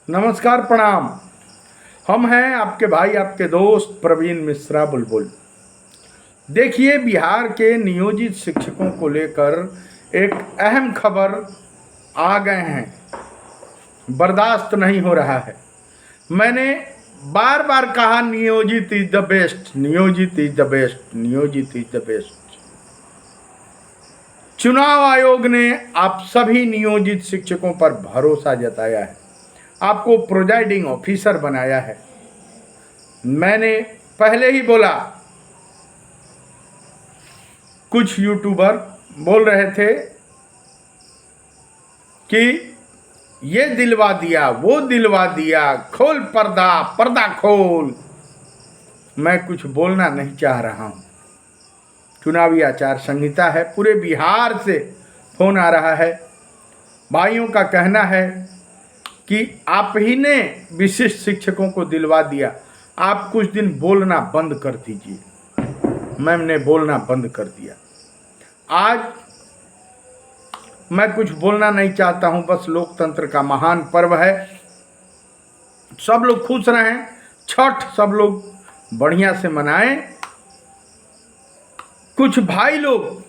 नमस्कार, प्रणाम। हम हैं आपके भाई, आपके दोस्त प्रवीण मिश्रा बुलबुल। देखिए, बिहार के नियोजित शिक्षकों को लेकर एक अहम खबर आ गए हैं। बर्दाश्त नहीं हो रहा है। मैंने बार बार कहा, नियोजित इज द बेस्ट, नियोजित इज द बेस्ट, नियोजित इज द बेस्ट। चुनाव आयोग ने आप सभी नियोजित शिक्षकों पर भरोसा जताया है, आपको प्रोजाइडिंग ऑफिसर बनाया है। मैंने पहले ही बोला, कुछ यूट्यूबर बोल रहे थे कि ये दिलवा दिया, वो दिलवा दिया, खोल पर्दा, पर्दा खोल। मैं कुछ बोलना नहीं चाह रहा हूं। चुनावी आचार संहिता है, पूरे बिहार से फोन आ रहा है। भाइयों का कहना है कि आप ही ने विशिष्ट शिक्षकों को दिलवा दिया, आप कुछ दिन बोलना बंद कर दीजिए। मैंने बोलना बंद कर दिया। आज मैं कुछ बोलना नहीं चाहता हूं, बस लोकतंत्र का महान पर्व है, सब लोग खुश रहें, छठ सब लोग बढ़िया से मनाएं। कुछ भाई लोग,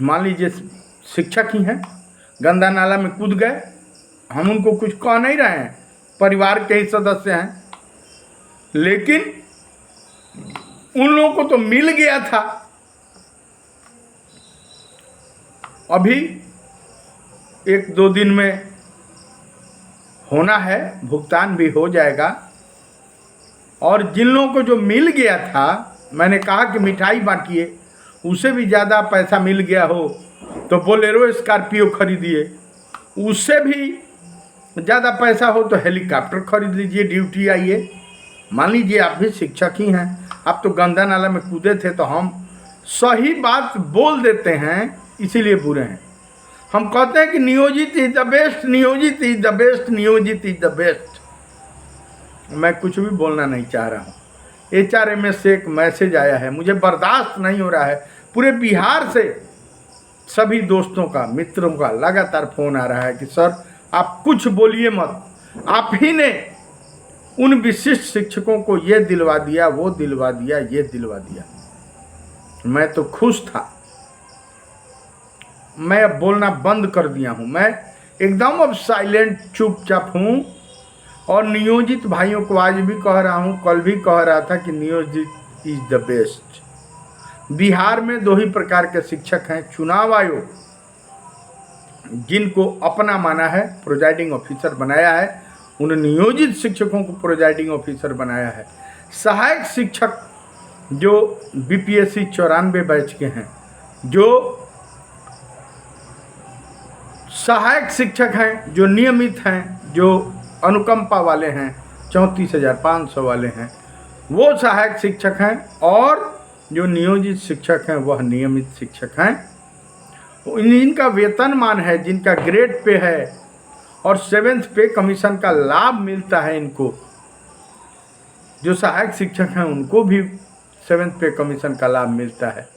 मान लीजिए शिक्षक ही हैं, गंदा नाला में कूद गए, हम उनको कुछ कह नहीं रहे हैं, परिवार के ही सदस्य हैं, लेकिन उन लोगों को तो मिल गया था। अभी 1-2 दिन में होना है, भुगतान भी हो जाएगा। और जिन लोगों को जो मिल गया था, मैंने कहा कि मिठाई बांटिए, उसे भी ज़्यादा पैसा मिल गया हो तो बोलेरो स्कॉर्पियो खरीदिए, उससे भी ज़्यादा पैसा हो तो हेलीकॉप्टर खरीद लीजिए, ड्यूटी आइए। मान लीजिए आप भी शिक्षक ही हैं, आप तो गंदा नाला में कूदे थे, तो हम सही बात बोल देते हैं, इसीलिए बुरे हैं। हम कहते हैं कि नियोजित इज द बेस्ट, नियोजित इज द बेस्ट, नियोजित इज द बेस्ट। मैं कुछ भी बोलना नहीं चाह रहा हूँ। HRMS से एक मैसेज आया है, मुझे बर्दाश्त नहीं हो रहा है। पूरे बिहार से सभी दोस्तों का, मित्रों का लगातार फोन आ रहा है कि सर आप कुछ बोलिए मत, आप ही ने उन विशिष्ट शिक्षकों को ये दिलवा दिया, वो दिलवा दिया, ये दिलवा दिया। मैं तो खुश था, मैं अब बोलना बंद कर दिया हूँ। मैं एकदम अब साइलेंट, चुपचाप हूँ। और नियोजित भाइयों को आज भी कह रहा हूँ, कल भी कह रहा था कि नियोजित इज द बेस्ट। बिहार में 2 ही प्रकार के शिक्षक हैं। चुनाव आयोग जिनको अपना माना है, प्रोजाइडिंग ऑफिसर बनाया है, उन नियोजित शिक्षकों को प्रोजाइडिंग ऑफिसर बनाया है। सहायक शिक्षक जो BPSC 94 बैच के हैं, जो सहायक शिक्षक हैं, जो नियमित हैं, जो अनुकंपा वाले हैं, 34,500 वाले हैं, वो सहायक शिक्षक हैं। और जो नियोजित शिक्षक हैं वह नियमित शिक्षक हैं। इनका वेतनमान है, जिनका ग्रेड पे है और 7th पे कमीशन का लाभ मिलता है इनको। जो सहायक शिक्षक हैं उनको भी 7th पे कमीशन का लाभ मिलता है,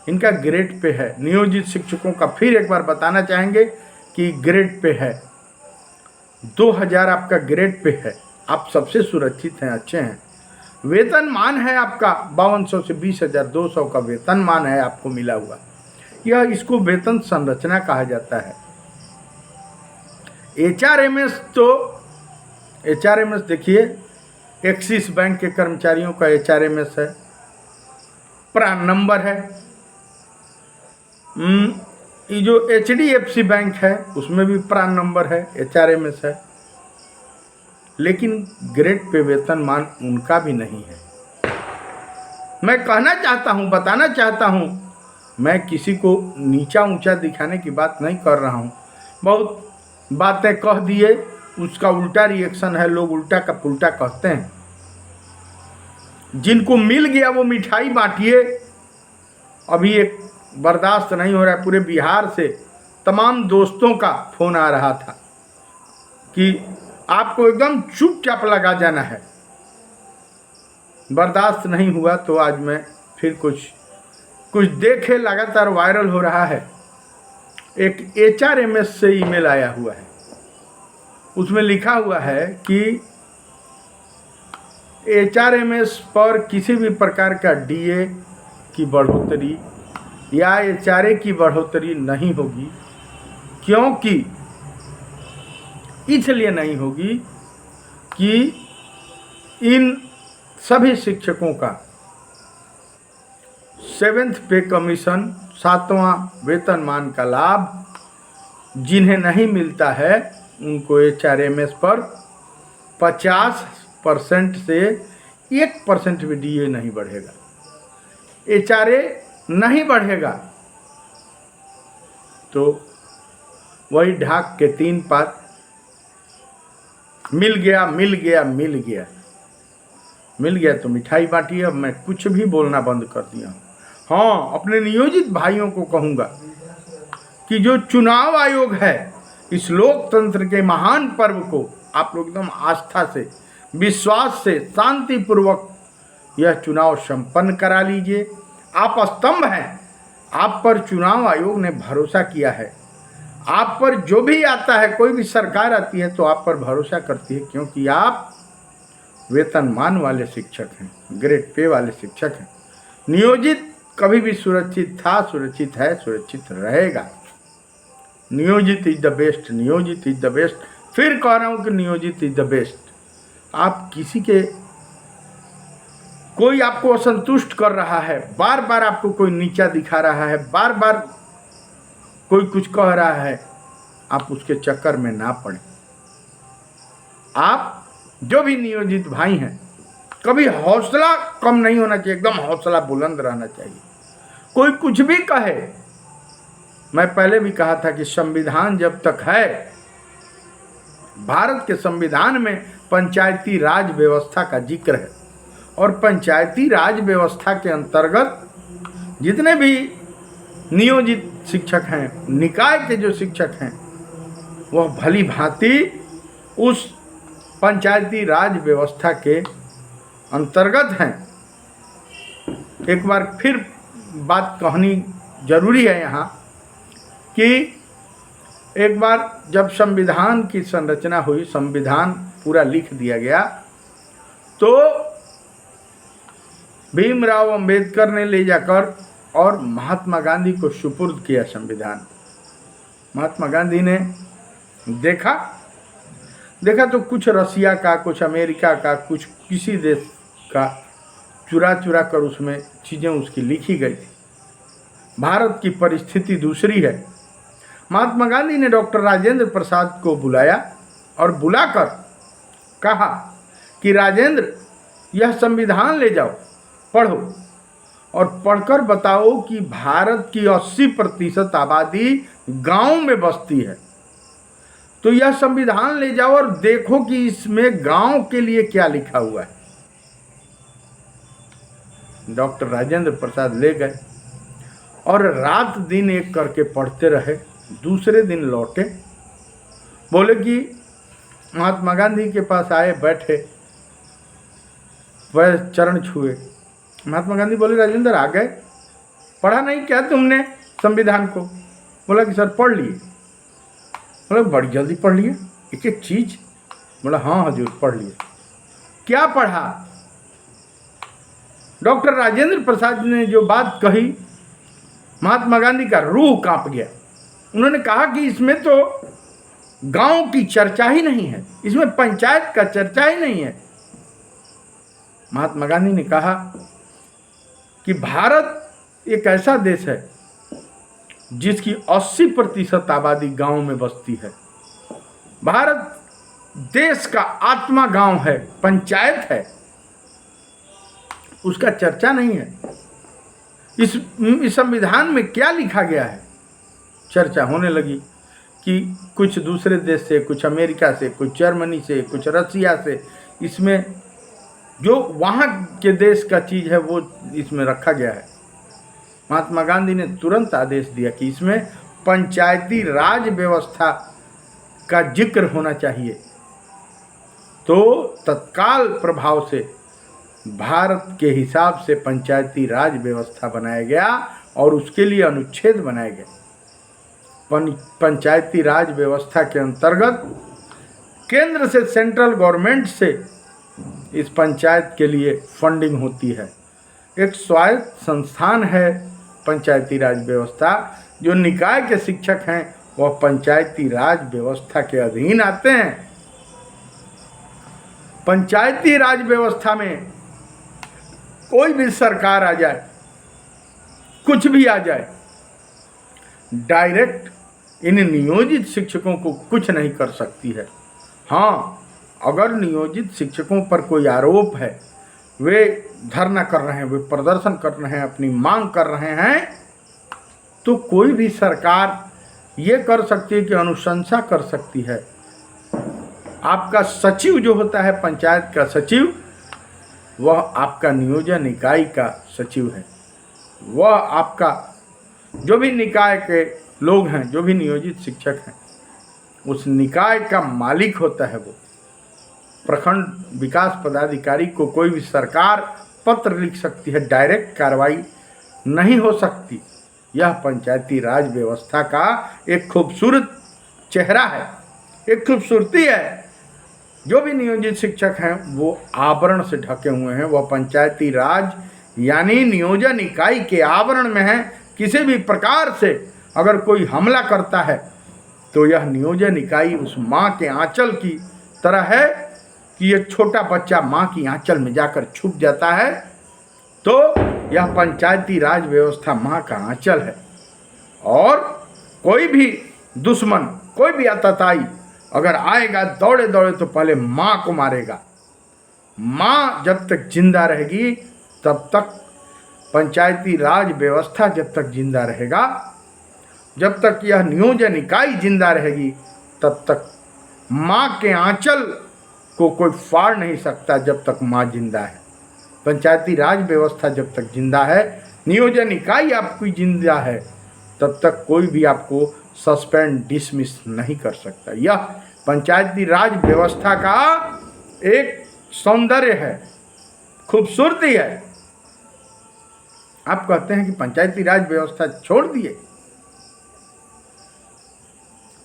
इनका ग्रेड पे है। नियोजित शिक्षकों का फिर एक बार बताना चाहेंगे कि ग्रेड पे है, 2000 आपका ग्रेड पे है, आप सबसे सुरक्षित हैं, अच्छे हैं। वेतनमान है आपका 5200 से 20,200 का वेतनमान है आपको मिला हुआ। यह इसको वेतन संरचना कहा जाता है। HRMS तो HRMS देखिए, एक्सिस बैंक के कर्मचारियों का HRMS है, प्रान नंबर है। ये जो HDFC बैंक है उसमें भी प्रान नंबर है, HRMS है। लेकिन ग्रेड पे वेतनमान उनका भी नहीं है। मैं कहना चाहता हूं, बताना चाहता हूं, मैं किसी को नीचा ऊंचा दिखाने की बात नहीं कर रहा हूं। बहुत बातें कह दिए, उसका उल्टा रिएक्शन है, लोग उल्टा का पुल्टा कहते हैं। जिनको मिल गया वो मिठाई बांटिए। अभी एक बर्दाश्त नहीं हो रहा है, पूरे बिहार से तमाम दोस्तों का फोन आ रहा था कि आपको एकदम चुपचाप लगा जाना है। बर्दाश्त नहीं हुआ तो आज मैं फिर कुछ देखे, लगातार वायरल हो रहा है। एक HRMS से ईमेल आया हुआ है, उसमें लिखा हुआ है कि HRMS पर किसी भी प्रकार का DA की बढ़ोतरी या HRA की बढ़ोतरी नहीं होगी, क्योंकि इसलिए नहीं होगी कि इन सभी शिक्षकों का 7th पे कमीशन 7वां वेतनमान का लाभ जिन्हें नहीं मिलता है उनको HRMS पर 50% से 1% भी DA नहीं बढ़ेगा, HRA नहीं बढ़ेगा। तो वही ढाक के 3 पात, मिल गया मिल गया मिल गया मिल गया तो मिठाई बांटी। अब मैं कुछ भी बोलना बंद कर दिया हूँ। हाँ, अपने नियोजित भाइयों को कहूँगा कि जो चुनाव आयोग है, इस लोकतंत्र के महान पर्व को आप लोग एकदम आस्था से, विश्वास से, शांतिपूर्वक यह चुनाव संपन्न करा लीजिए। आप स्तंभ हैं, आप पर चुनाव आयोग ने भरोसा किया है। आप पर जो भी आता है, कोई भी सरकार आती है तो आप पर भरोसा करती है, क्योंकि आप वेतनमान वाले शिक्षक हैं, ग्रेड पे वाले शिक्षक हैं। नियोजित कभी भी सुरक्षित था, सुरक्षित है, सुरक्षित रहेगा। नियोजित इज द बेस्ट, नियोजित इज द बेस्ट। फिर कह रहा हूँ कि नियोजित इज द बेस्ट। आप किसी के, कोई आपको असंतुष्ट कर रहा है, बार बार आपको कोई नीचा दिखा रहा है, बार बार कोई कुछ कह रहा है, आप उसके चक्कर में ना पड़े। आप जो भी नियोजित भाई हैं, कभी हौसला कम नहीं होना चाहिए, एकदम हौसला बुलंद रहना चाहिए। कोई कुछ भी कहे, मैं पहले भी कहा था कि संविधान जब तक है, भारत के संविधान में पंचायती राज व्यवस्था का जिक्र है, और पंचायती राज व्यवस्था के अंतर्गत जितने भी नियोजित शिक्षक हैं, निकाय के जो शिक्षक हैं, वह भली भांति उस पंचायती राज व्यवस्था के अंतर्गत हैं। एक बार फिर बात कहनी जरूरी है यहाँ कि एक बार जब संविधान की संरचना हुई, संविधान पूरा लिख दिया गया, तो भीमराव अंबेडकर ने ले जाकर और महात्मा गांधी को सुपुर्द किया संविधान। महात्मा गांधी ने देखा तो कुछ रसिया का, कुछ अमेरिका का, कुछ किसी देश का चुरा कर उसमें चीज़ें उसकी लिखी गई थी। भारत की परिस्थिति दूसरी है। महात्मा गांधी ने डॉक्टर राजेंद्र प्रसाद को बुलाया और बुलाकर कहा कि राजेंद्र, यह संविधान ले जाओ, पढ़ो और पढ़कर बताओ कि भारत की 80% आबादी गांव में बसती है, तो यह संविधान ले जाओ और देखो कि इसमें गांव के लिए क्या लिखा हुआ है। डॉक्टर राजेंद्र प्रसाद ले गए और रात दिन एक करके पढ़ते रहे। दूसरे दिन लौटे, बोले कि महात्मा गांधी के पास आए, बैठे, वह चरण छुए। महात्मा गांधी बोले, राजेंद्र आ गए, पढ़ा नहीं क्या तुमने संविधान को? बोला कि सर पढ़ लिए। बोला बड़ी जल्दी पढ़ लिए एक एक चीज? बोला हाँ हजूर पढ़ लिए। क्या पढ़ा? डॉक्टर राजेंद्र प्रसाद ने जो बात कही, महात्मा गांधी का रूह कांप गया। उन्होंने कहा कि इसमें तो गांव की चर्चा ही नहीं है, इसमें पंचायत का चर्चा ही नहीं है। महात्मा गांधी ने कहा कि भारत एक ऐसा देश है जिसकी 80% आबादी गांव में बसती है। भारत देश का आत्मा गांव है, पंचायत है, उसका चर्चा नहीं है। इस संविधान में क्या लिखा गया है? चर्चा होने लगी कि कुछ दूसरे देश से, कुछ अमेरिका से, कुछ जर्मनी से, कुछ रसिया से, इसमें जो वहाँ के देश का चीज़ है वो इसमें रखा गया है। महात्मा गांधी ने तुरंत आदेश दिया कि इसमें पंचायती राज व्यवस्था का जिक्र होना चाहिए। तो तत्काल प्रभाव से भारत के हिसाब से पंचायती राज व्यवस्था बनाया गया और उसके लिए अनुच्छेद बनाए गए। पंचायती राज व्यवस्था के अंतर्गत केंद्र से, सेंट्रल गवर्नमेंट से इस पंचायत के लिए फंडिंग होती है। एक स्वायत्त संस्थान है पंचायती राज व्यवस्था। जो निकाय के शिक्षक हैं वह पंचायती राज व्यवस्था के अधीन आते हैं। पंचायती राज व्यवस्था में कोई भी सरकार आ जाए, कुछ भी आ जाए, डायरेक्ट इन नियोजित शिक्षकों को कुछ नहीं कर सकती है। हाँ, अगर नियोजित शिक्षकों पर कोई आरोप है, वे धरना कर रहे हैं, वे प्रदर्शन कर रहे हैं, अपनी मांग कर रहे हैं, तो कोई भी सरकार ये कर सकती है कि अनुशंसा कर सकती है। आपका सचिव जो होता है, पंचायत का सचिव, वह आपका नियोजन इकाई का सचिव है। वह आपका जो भी निकाय के लोग हैं, जो भी नियोजित शिक्षक हैं, उस निकाय का मालिक होता है वो। प्रखंड विकास पदाधिकारी को कोई भी सरकार पत्र लिख सकती है, डायरेक्ट कार्रवाई नहीं हो सकती। यह पंचायती राज व्यवस्था का एक खूबसूरत चेहरा है, एक खूबसूरती है। जो भी नियोजित शिक्षक हैं वो आवरण से ढके हुए हैं, वह पंचायती राज यानी नियोजन इकाई के आवरण में है। किसी भी प्रकार से अगर कोई हमला करता है तो यह नियोजन इकाई उस माँ के आंचल की तरह है कि एक छोटा बच्चा माँ की आंचल में जाकर छुप जाता है, तो यह पंचायती राज व्यवस्था माँ का आंचल है। और कोई भी दुश्मन, कोई भी आतताई अगर आएगा दौड़े दौड़े तो पहले माँ को मारेगा। माँ जब तक जिंदा रहेगी तब तक पंचायती राज व्यवस्था जब तक जिंदा रहेगा, जब तक यह नियोजन इकाई जिंदा रहेगी, तब तक माँ के आंचल को कोई फाड़ नहीं सकता जब तक माँ जिंदा है। पंचायती राज व्यवस्था जब तक जिंदा है, नियोजन इकाई आपकी जिंदा है, तब तक कोई भी आपको सस्पेंड डिसमिस नहीं कर सकता। यह पंचायती राज व्यवस्था का एक सौंदर्य है, खूबसूरती है। आप कहते हैं कि पंचायती राज व्यवस्था छोड़ दिए।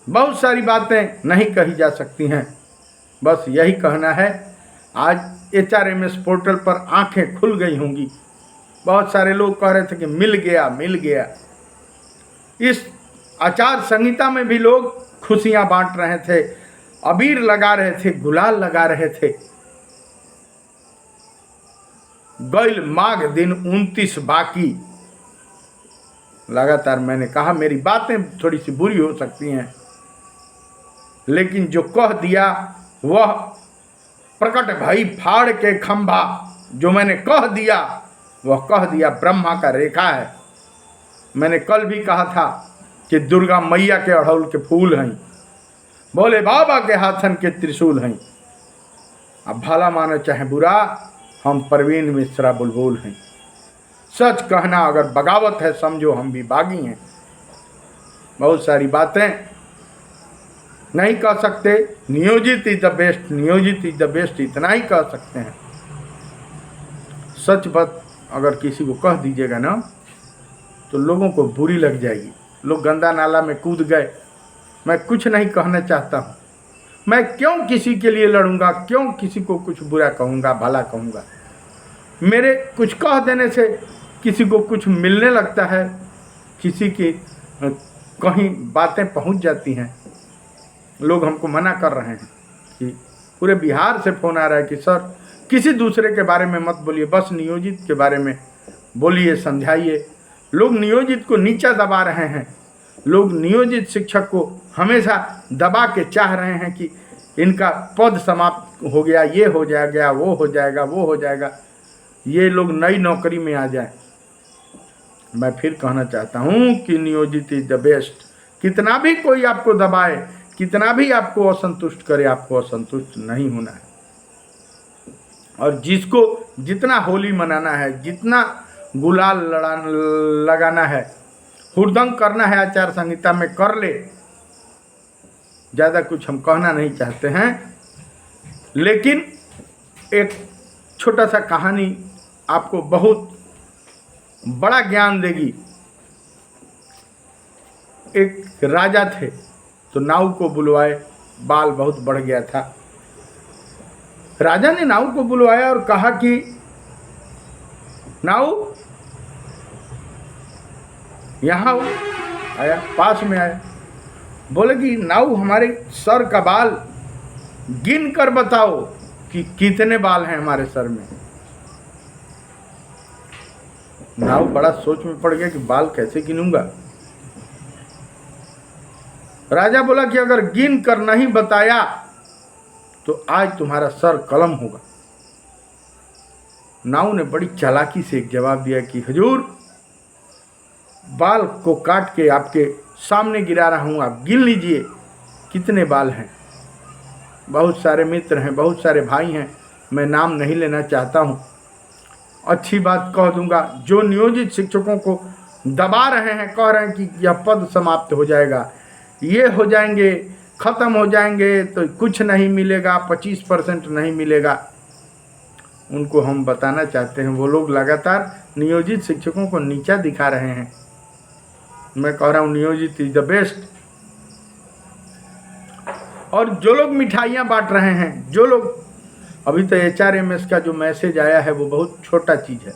बहुत सारी बातें नहीं कही जा सकती हैं, बस यही कहना है। आज HRMS पोर्टल पर आंखें खुल गई होंगी। बहुत सारे लोग कह रहे थे कि मिल गया मिल गया। इस आचार संहिता में भी लोग खुशियां बांट रहे थे, अबीर लगा रहे थे, गुलाल लगा रहे थे। गैल माघ दिन 29 बाकी। लगातार मैंने कहा मेरी बातें थोड़ी सी बुरी हो सकती हैं, लेकिन जो कह दिया वह प्रकट भई फाड़ के खंभा। जो मैंने कह दिया वह कह दिया, ब्रह्मा का रेखा है। मैंने कल भी कहा था कि दुर्गा मैया के अड़हुल के फूल हैं, भोले बाबा के हाथन के त्रिशूल हैं। अब भला मानो चाहे बुरा, हम परवीन मिश्रा बुलबुल हैं। सच कहना अगर बगावत है, समझो हम भी बागी हैं। बहुत सारी बातें नहीं कह सकते। नियोजित इज द बेस्ट, नियोजित इज द बेस्ट, इतना ही कह सकते हैं। सच बात अगर किसी को कह दीजिएगा ना तो लोगों को बुरी लग जाएगी। लोग गंदा नाला में कूद गए। मैं कुछ नहीं कहना चाहता हूँ। मैं क्यों किसी के लिए लड़ूंगा, क्यों किसी को कुछ बुरा कहूँगा, भला कहूँगा। मेरे कुछ कह देने से किसी को कुछ मिलने लगता है, किसी की कहीं बातें पहुँच जाती हैं। लोग हमको मना कर रहे हैं कि पूरे बिहार से फ़ोन आ रहा है कि सर किसी दूसरे के बारे में मत बोलिए, बस नियोजित के बारे में बोलिए, समझाइए। लोग नियोजित को नीचा दबा रहे हैं। लोग नियोजित शिक्षक को हमेशा दबा के चाह रहे हैं कि इनका पद समाप्त हो गया, ये हो जाएगा, वो हो जाएगा, वो हो जाएगा, ये लोग नई नौकरी में आ जाए। मैं फिर कहना चाहता हूँ कि नियोजित इज द बेस्ट। कितना भी कोई आपको दबाए, कितना भी आपको असंतुष्ट करे, आपको असंतुष्ट नहीं होना है। और जिसको जितना होली मनाना है, जितना गुलाल लगाना है, हुड़दंग करना है आचार संहिता में, कर ले। ज़्यादा कुछ हम कहना नहीं चाहते हैं, लेकिन एक छोटा सा कहानी आपको बहुत बड़ा ज्ञान देगी। एक राजा थे तो नाव को बुलवाए, बाल बहुत बढ़ गया था। राजा ने नाऊ को बुलवाया और कहा कि नाऊ यहाँ आओ। आया, पास में आया, बोले कि नाऊ हमारे सर का बाल गिन कर बताओ कि कितने बाल हैं हमारे सर में। नाऊ बड़ा सोच में पड़ गया कि बाल कैसे गिनूंगा। राजा बोला कि अगर गिन कर नहीं बताया तो आज तुम्हारा सर कलम होगा। नाऊ ने बड़ी चालाकी से एक जवाब दिया कि हुजूर, बाल को काट के आपके सामने गिरा रहा हूं, आप गिन लीजिए कितने बाल हैं। बहुत सारे मित्र हैं, बहुत सारे भाई हैं, मैं नाम नहीं लेना चाहता हूं। अच्छी बात कह दूंगा, जो नियोजित शिक्षकों को दबा रहे हैं, कह रहे हैं कि यह पद समाप्त हो जाएगा, ये हो जाएंगे, ख़त्म हो जाएंगे, तो कुछ नहीं मिलेगा, 25% नहीं मिलेगा, उनको हम बताना चाहते हैं वो लोग लगातार नियोजित शिक्षकों को नीचा दिखा रहे हैं। मैं कह रहा हूँ नियोजित इज द बेस्ट। और जो लोग मिठाइयाँ बांट रहे हैं, जो लोग, अभी तो HRMS का जो मैसेज आया है वो बहुत छोटा चीज़ है,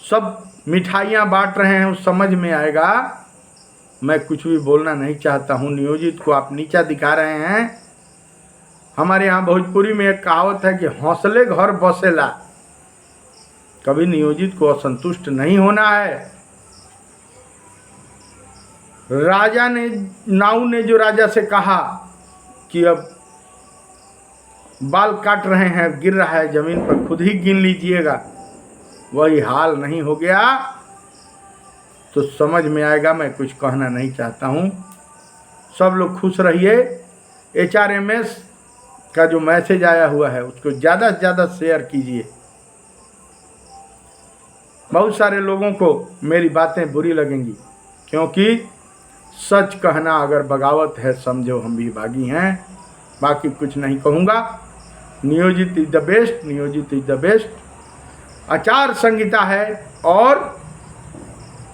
सब मिठाइयाँ बांट रहे हैं, वो समझ में आएगा। मैं कुछ भी बोलना नहीं चाहता हूँ, नियोजित को आप नीचा दिखा रहे हैं। हमारे यहाँ भोजपुरी में एक कहावत है कि हौसले घर बसेला। कभी नियोजित को असंतुष्ट नहीं होना है। राजा ने, नाऊ ने जो राजा से कहा कि अब बाल काट रहे हैं, गिर रहा है जमीन पर, खुद ही गिन लीजिएगा, वही हाल नहीं हो गया तो समझ में आएगा। मैं कुछ कहना नहीं चाहता हूँ। सब लोग खुश रहिए। HRMS का जो मैसेज आया हुआ है उसको ज़्यादा से ज़्यादा शेयर कीजिए। बहुत सारे लोगों को मेरी बातें बुरी लगेंगी, क्योंकि सच कहना अगर बगावत है, समझो हम भी बागी हैं। बाकी कुछ नहीं कहूँगा। नियोजित इज द बेस्ट, नियोजित इज द बेस्ट। आचार संहिता है और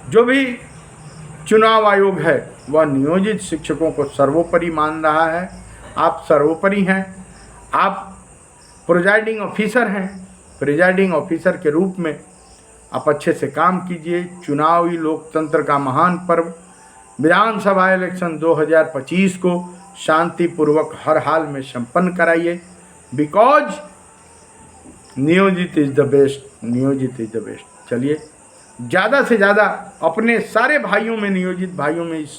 जो भी चुनाव आयोग है वह नियोजित शिक्षकों को सर्वोपरि मान रहा है। आप सर्वोपरि हैं, आप प्रिजाइडिंग ऑफिसर हैं। प्रिजाइडिंग ऑफिसर के रूप में आप अच्छे से काम कीजिए। चुनावी लोकतंत्र का महान पर्व विधानसभा इलेक्शन 2025 को शांतिपूर्वक हर हाल में संपन्न कराइए। बिकॉज नियोजित इज द बेस्ट, नियोजित इज द बेस्ट। चलिए, ज़्यादा से ज़्यादा अपने सारे भाइयों में, नियोजित भाइयों में इस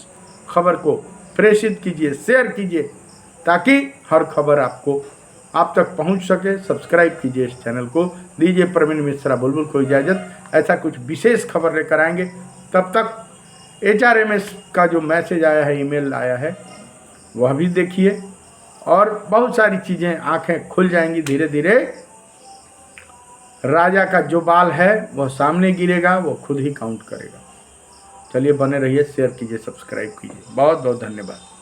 खबर को प्रेषित कीजिए, शेयर कीजिए, ताकि हर खबर आपको आप तक पहुंच सके। सब्सक्राइब कीजिए इस चैनल को। दीजिए प्रवीण मिश्रा बुलबुल को इजाज़त। ऐसा कुछ विशेष खबर लेकर आएंगे। तब तक HRMS का जो मैसेज आया है, ईमेल आया है, वह भी देखिए और बहुत सारी चीज़ें, आंखें खुल जाएंगी धीरे धीरे। राजा का जो बाल है वह सामने गिरेगा, वो खुद ही काउंट करेगा। चलिए, बने रहिए, शेयर कीजिए, सब्सक्राइब कीजिए। बहुत बहुत धन्यवाद।